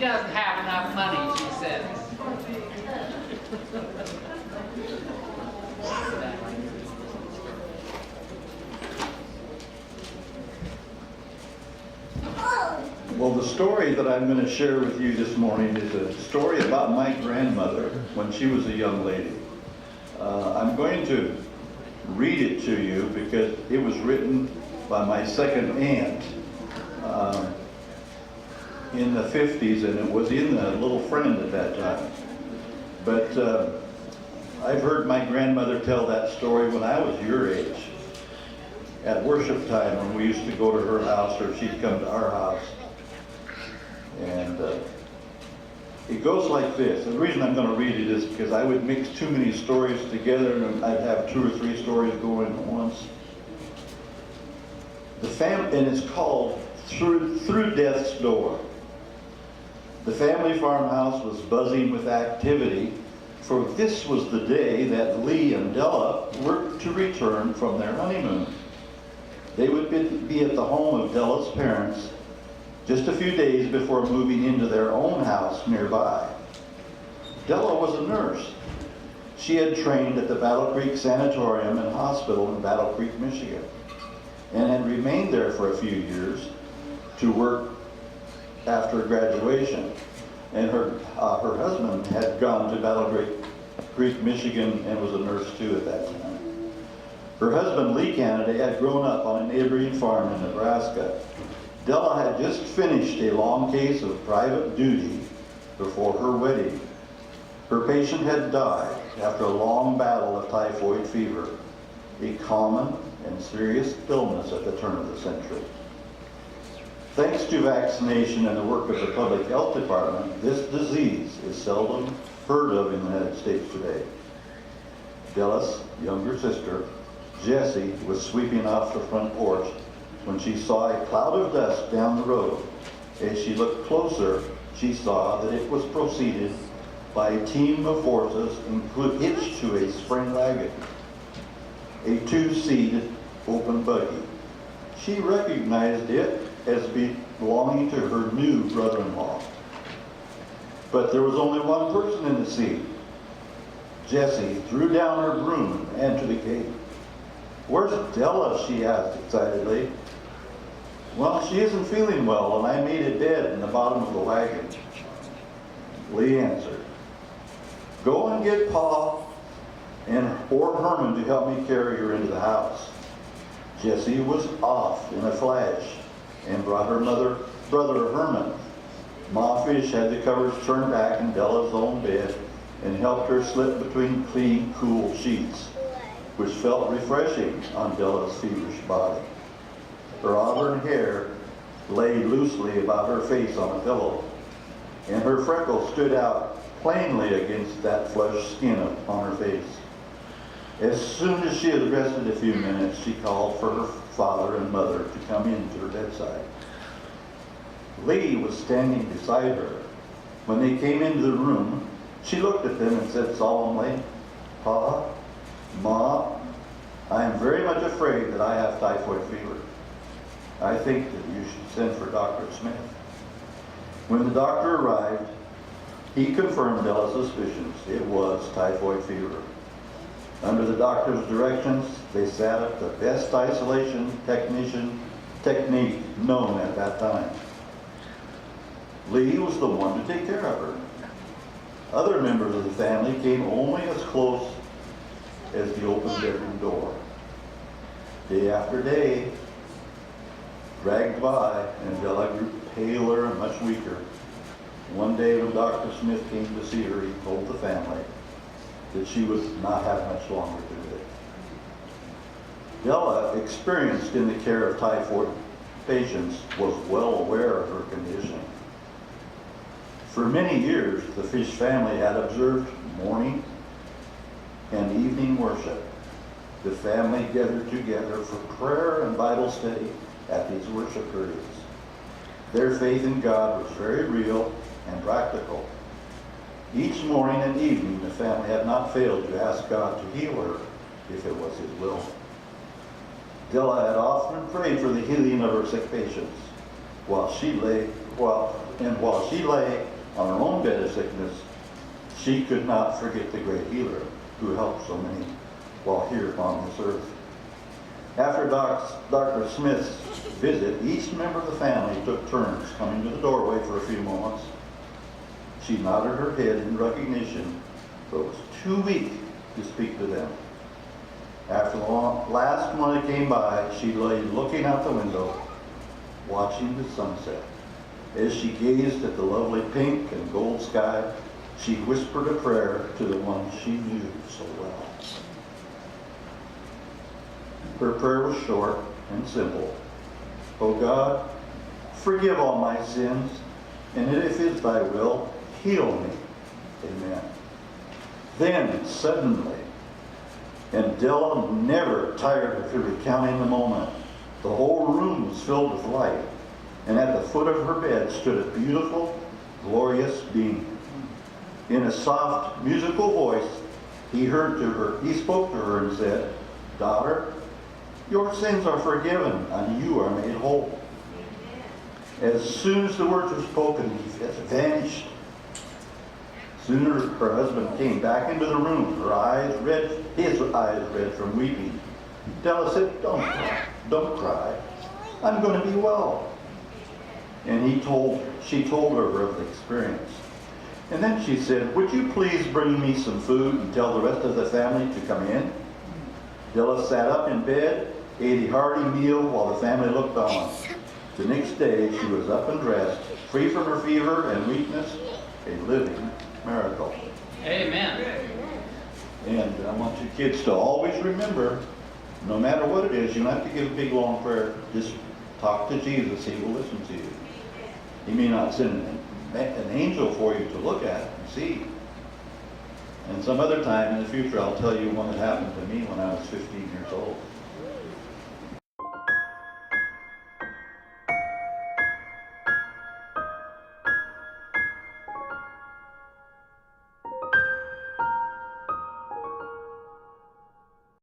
doesn't have enough money, she says. Well, the story that I'm going to share with you this morning is a story about my grandmother when she was a young lady. I'm going to read it to you because it was written by my second aunt in the 50s, and it was in the Little Friend at that time. But I've heard my grandmother tell that story when I was your age, at worship time when we used to go to her house or she'd come to our house. And it goes like this. The reason I'm going to read it is because I would mix too many stories together and I'd have 2 or 3 stories going at once. And it's called Through Death's Door. The family farmhouse was buzzing with activity, for this was the day that Lee and Della were to return from their honeymoon. They would be at the home of Della's parents just a few days before moving into their own house nearby. Della was a nurse. She had trained at the Battle Creek Sanatorium and Hospital in Battle Creek, Michigan, and had remained there for a few years to work after graduation. And her husband had gone to Battle Creek, Michigan, and was a nurse too at that time. Her husband, Lee Kennedy, had grown up on a neighboring farm in Nebraska. Della had just finished a long case of private duty before her wedding. Her patient had died after a long battle of typhoid fever, a common and serious illness at the turn of the century. Thanks to vaccination and the work of the Public Health Department, this disease is seldom heard of in the United States today. Della's younger sister, Jessie, was sweeping off the front porch when she saw a cloud of dust down the road. As she looked closer, she saw that it was preceded by a team of horses hitched to a spring wagon, a 2-seated open buggy. She recognized it as belonging to her new brother-in-law. But there was only one person in the seat. Jessie threw down her broom and entered the gate. "Where's Della?" she asked excitedly. "Well, she isn't feeling well, and I made a bed in the bottom of the wagon," Lee answered. "Go and get Pa or Herman to help me carry her into the house." Jessie was off in a flash and brought her brother Herman. Ma Fish had the covers turned back in Della's own bed and helped her slip between clean, cool sheets, which felt refreshing on Della's feverish body. Her auburn hair lay loosely about her face on a pillow, and her freckles stood out plainly against that flushed skin on her face. As soon as she had rested a few minutes, she called for her father and mother to come into her bedside. Lee was standing beside her. When they came into the room, she looked at them and said solemnly, "Pa, Ma, I am very much afraid that I have typhoid fever. I think that you should send for Dr. Smith." When the doctor arrived, he confirmed Della's suspicions. It was typhoid fever. Under the doctor's directions, they set up the best isolation technique known at that time. Lee was the one to take care of her. Other members of the family came only as close as the open bedroom door. Day after day dragged by, and Della grew paler and much weaker. One day when Dr. Smith came to see her, he told the family that she would not have much longer to live. Della, experienced in the care of typhoid patients, was well aware of her condition. For many years, the Fish family had observed morning and evening worship. The family gathered together for prayer and Bible study at these worship periods. Their faith in God was very real and practical. Each morning and evening, the family had not failed to ask God to heal her if it was His will. Della had often prayed for the healing of her sick patients. While she lay on her own bed of sickness, she could not forget the great healer who helped so many while here upon this earth. After Dr. Smith's visit, each member of the family took turns coming to the doorway for a few moments. She nodded her head in recognition, but was too weak to speak to them. After the last one came by, she lay looking out the window, watching the sunset. As she gazed at the lovely pink and gold sky, she whispered a prayer to the one she knew so well. Her prayer was short and simple. "O God, forgive all my sins, and if it is thy will, heal me." Amen. Then, suddenly, and Della never tired of recounting the moment, the whole room was filled with light, and at the foot of her bed stood a beautiful, glorious being. In a soft, musical voice, he spoke to her and said, "Daughter, your sins are forgiven, and you are made whole." As soon as the words were spoken, he vanished. Sooner her husband came back into the room, his eyes red from weeping. Della said, Don't cry. I'm going to be well." And she told her of the experience. And then she said, "Would you please bring me some food and tell the rest of the family to come in?" Della sat up in bed, ate a hearty meal while the family looked on. The next day she was up and dressed, free from her fever and weakness, a living miracle. Amen. And I want you kids to always remember, no matter what it is, you don't have to give a big long prayer. Just talk to Jesus. He will listen to you. He may not send an angel for you to look at and see. And some other time in the future, I'll tell you one that happened to me when I was 15 years old.